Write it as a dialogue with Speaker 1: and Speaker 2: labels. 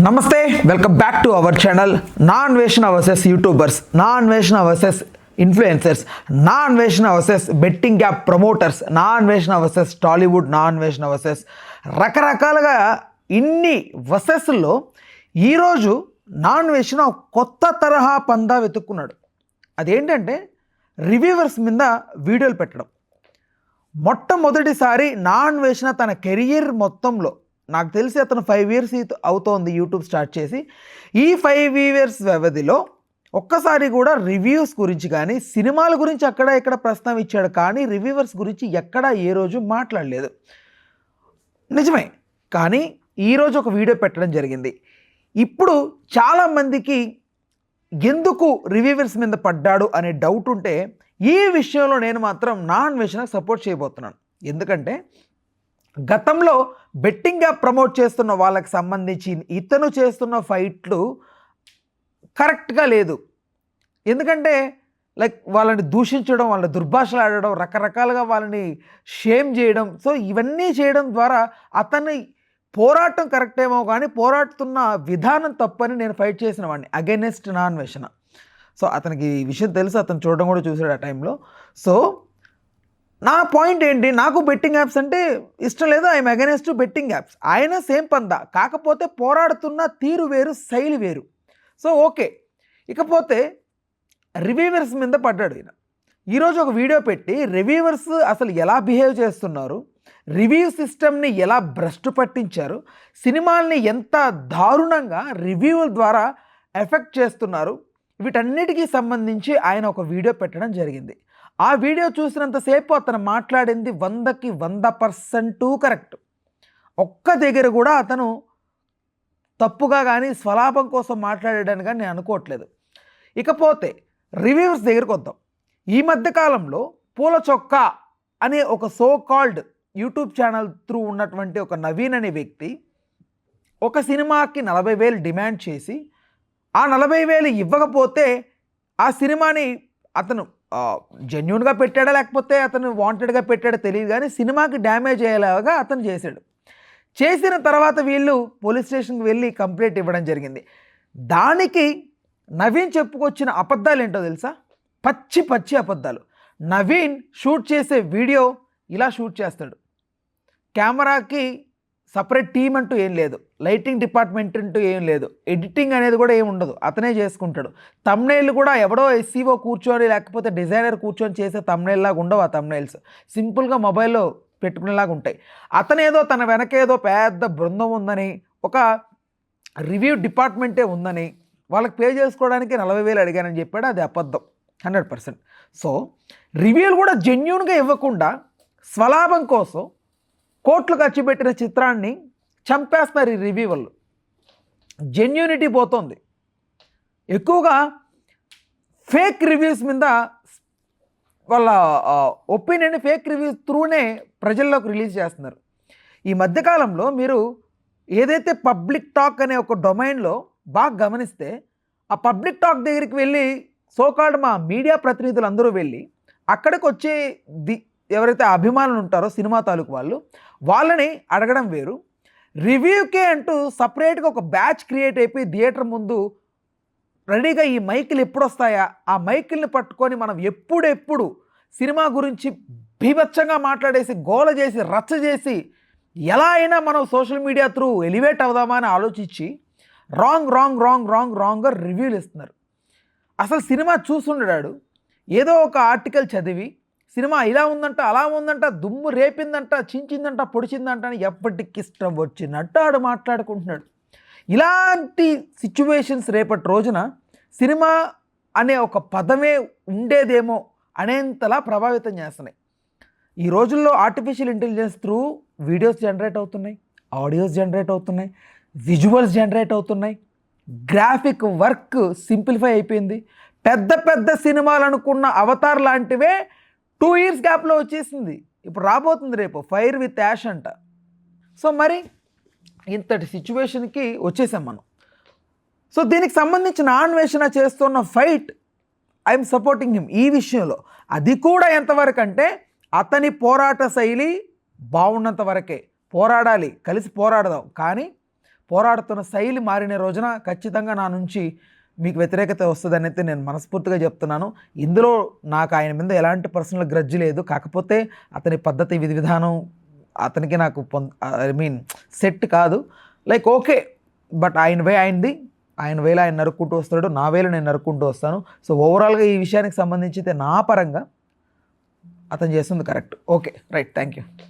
Speaker 1: నమస్తే, welcome back to our channel. నా అన్వేషణ వర్సెస్ యూట్యూబర్స్, నా అన్వేషణ వర్సెస్ ఇన్ఫ్లుయెన్సర్స్, నా అన్వేషణ వర్సెస్ బెట్టింగ్ యాప్ ప్రమోటర్స్, నా అన్వేషణ వర్సెస్ టాలీవుడ్, నా అన్వేషణ వర్సెస్ రకరకాలుగా ఇన్ని వర్సెస్లో ఈరోజు నా అన్వేషణ కొత్త తరహా పందా వెతుక్కున్నాడు. అదేంటంటే రివ్యూవర్స్ మీద వీడియోలు పెట్టడం. మొట్టమొదటిసారి నా అన్వేషణ తన కెరియర్ మొత్తంలో, నాకు తెలిసి అతను 5 years అవుతోంది యూట్యూబ్ స్టార్ట్ చేసి, ఈ 5 years వ్యవధిలో ఒక్కసారి కూడా రివ్యూస్ గురించి కానీ సినిమాల గురించి అక్కడ ఇక్కడ ప్రస్తావించాడు, కానీ రివ్యూవర్స్ గురించి ఎక్కడా ఏ రోజు మాట్లాడలేదు. నిజమే, కానీ ఈరోజు ఒక వీడియో పెట్టడం జరిగింది. ఇప్పుడు చాలామందికి ఎందుకు రివ్యూవర్స్ మీద పడ్డాడు అనే డౌట్ ఉంటే, ఈ విషయంలో నేను మాత్రం నా అన్వేషణకు సపోర్ట్ చేయబోతున్నాను. ఎందుకంటే గతంలో బెట్టింగ్ యాప్ ప్రమోట్ చేస్తున్న వాళ్ళకి సంబంధించి ఇతను చేస్తున్న ఫైట్లు కరెక్ట్గా లేదు. ఎందుకంటే వాళ్ళని దూషించడం, వాళ్ళని దుర్భాషలు ఆడడం, రకరకాలుగా వాళ్ళని షేమ్ చేయడం, సో ఇవన్నీ చేయడం ద్వారా అతని పోరాటం కరెక్ట్ ఏమో కానీ పోరాడుతున్న విధానం తప్పని నేను ఫైట్ చేసిన వాడిని అగైనెస్ట్ నా అన్వేషణ. సో అతనికి ఈ విషయం తెలుసు, అతను చూడడం కూడా చూసాడు ఆ టైంలో. సో నా పాయింట్ ఏంటి, నాకు బెట్టింగ్ యాప్స్ అంటే ఇష్టం లేదు, ఐఎమ్ అగైనెస్ట్ బెట్టింగ్ యాప్స్. ఆయన సేమ్ పందా, కాకపోతే పోరాడుతున్న తీరు వేరు, శైలి వేరు. సో ఓకే, ఇకపోతే రివ్యూవర్స్ మీద పడ్డాడు ఈయన. ఈరోజు ఒక వీడియో పెట్టి రివ్యూవర్స్ అసలు ఎలా బిహేవ్ చేస్తున్నారు, రివ్యూ సిస్టమ్ని ఎలా భ్రష్టు పట్టించారు, సినిమాల్ని ఎంత దారుణంగా రివ్యూల ద్వారా ఎఫెక్ట్ చేస్తున్నారు, వీటన్నిటికీ సంబంధించి ఆయన ఒక వీడియో పెట్టడం జరిగింది. ఆ వీడియో చూసినంతసేపు అతను మాట్లాడింది 100కి 100% కరెక్ట్. ఒక్క దగ్గర కూడా అతను తప్పుగా కానీ స్వలాభం కోసం మాట్లాడాడని కానీ నేను అనుకోవట్లేదు. ఇకపోతే రివ్యూవర్స్ దగ్గరికి వద్దాం. ఈ మధ్యకాలంలో పూల చొక్కా అనే ఒక so called YouTube channel through ఉన్నటువంటి ఒక నవీన్ అనే వ్యక్తి ఒక సినిమాకి 40,000 డిమాండ్ చేసి, ఆ 40,000 ఇవ్వకపోతే ఆ సినిమాని అతను జెన్యూన్గా పెట్టాడా లేకపోతే అతను వాంటెడ్గా పెట్టాడో తెలియదు, కానీ సినిమాకి డ్యామేజ్ అయ్యేలాగా అతను చేశాడు. చేసిన తర్వాత వీళ్ళు పోలీస్ స్టేషన్కి వెళ్ళి కంప్లైంట్ ఇవ్వడం జరిగింది. దానికి నవీన్ చెప్పుకొచ్చిన అబద్ధాలు ఏంటో తెలుసా? పచ్చి పచ్చి అబద్ధాలు. నవీన్ షూట్ చేసే వీడియో ఇలా షూట్ చేస్తాడు. కెమెరాకి సపరేట్ టీం అంటూ ఏం లేదు, లైటింగ్ డిపార్ట్మెంట్ అంటూ ఏం లేదు, ఎడిటింగ్ అనేది కూడా ఏమి ఉండదు, అతనే చేసుకుంటాడు. తమ్నైల్ కూడా ఎవడో ఎస్సీఓ కూర్చొని లేకపోతే డిజైనర్ కూర్చొని చేసే తమ్నైల్ లాగా ఉండవు. ఆ తమ్నైల్స్ సింపుల్గా మొబైల్లో పెట్టుకునేలాగా ఉంటాయి. అతనేదో తన వెనకేదో పెద్ద బృందం ఉందని, ఒక రివ్యూ డిపార్ట్మెంటే ఉందని, వాళ్ళకి పే చేసుకోవడానికి 40,000 అడిగానని చెప్పాడు. అది అబద్ధం 100%. సో రివ్యూలు కూడా జెన్యూన్గా ఇవ్వకుండా స్వలాభం కోసం కోట్లు ఖర్చు పెట్టిన చిత్రాన్ని చంపేస్తున్నారు ఈ రివ్యూవర్లు. జెన్యూనిటీ పోతుంది. ఎక్కువగా ఫేక్ రివ్యూస్ మీద వాళ్ళ ఒపీనియన్ ఫేక్ రివ్యూస్ త్రూనే ప్రజల్లోకి రిలీజ్ చేస్తున్నారు. ఈ మధ్యకాలంలో మీరు ఏదైతే పబ్లిక్ టాక్ అనే ఒక డొమైన్లో బాగా గమనిస్తే, ఆ పబ్లిక్ టాక్ దగ్గరికి వెళ్ళి సోకాల్డ్ మా మీడియా ప్రతినిధులు అందరూ వెళ్ళి అక్కడికి వచ్చే ఎవరైతే అభిమానులు ఉంటారో సినిమా తాలూకు వాళ్ళని అడగడం వేరు. రివ్యూకే అంటూ సపరేట్గా ఒక బ్యాచ్ క్రియేట్ అయిపోయి థియేటర్ ముందు రెడీగా ఈ మైకులు ఎప్పుడు వస్తాయా, ఆ మైకుల్ని పట్టుకొని మనం ఎప్పుడెప్పుడు సినిమా గురించి బీభత్సంగా మాట్లాడేసి గోల చేసి రచ్చ చేసి ఎలా అయినా మనం సోషల్ మీడియా త్రూ ఎలివేట్ అవుదామా అని ఆలోచించి రాంగ్గా రివ్యూలు ఇస్తున్నారు. అసలు సినిమా చూస్తుండాడు, ఏదో ఒక ఆర్టికల్ చదివి సినిమా ఇలా ఉందంట, అలా ఉందంట, దుమ్ము రేపిందంట, చించిందంట, పొడిచిందంట అని ఎప్పటికిష్టం వచ్చినట్టు ఆడు మాట్లాడుకుంటున్నాడు. ఇలాంటి సిచ్యువేషన్స్ రేపటి రోజున సినిమా అనే ఒక పదమే ఉండేదేమో అనేంతలా ప్రభావితం చేస్తున్నాయి. ఈ రోజుల్లో artificial intelligence through videos generate అవుతున్నాయి, ఆడియోస్ జనరేట్ అవుతున్నాయి, విజువల్స్ జనరేట్ అవుతున్నాయి, గ్రాఫిక్ వర్క్ సింప్లిఫై అయిపోయింది. పెద్ద పెద్ద సినిమాలు అనుకున్న అవతార్ లాంటివే 2 years గ్యాప్లో వచ్చేసింది. ఇప్పుడు రాబోతుంది రేపు ఫైర్ విత్ యాష్ అంట. సో మరి ఇంతటి సిచ్యువేషన్కి వచ్చేసాం మనం. సో దీనికి సంబంధించిన అన్వేషణ చేస్తున్న ఫైట్ ఐఎమ్ సపోర్టింగ్ హిమ్ ఈ విషయంలో. అది కూడా ఎంతవరకు అంటే అతని పోరాట శైలి బాగున్నంత వరకే. పోరాడాలి, కలిసి పోరాడదాం, కానీ పోరాడుతున్న శైలి మారిన రోజున ఖచ్చితంగా నా నుంచి మీకు వ్యతిరేకత వస్తుందని అయితే నేను మనస్ఫూర్తిగా చెప్తున్నాను. ఇందులో నాకు ఆయన మీద ఎలాంటి పర్సనల్ గ్రడ్జ్ లేదు. కాకపోతే అతని పద్ధతి విధి విధానం అతనికి నాకు సెట్ కాదు. లైక్ ఓకే, బట్ ఆయన వే ఆయనది, ఆయన వేలో ఆయన నరుక్కుంటూ వస్తాడు, నా వేలో నేను నరుక్కుంటూ వస్తాను. సో ఓవరాల్గా ఈ విషయానికి సంబంధించి అయితే నా పరంగా అతను చేస్తుంది correct. Okay, right, thank you.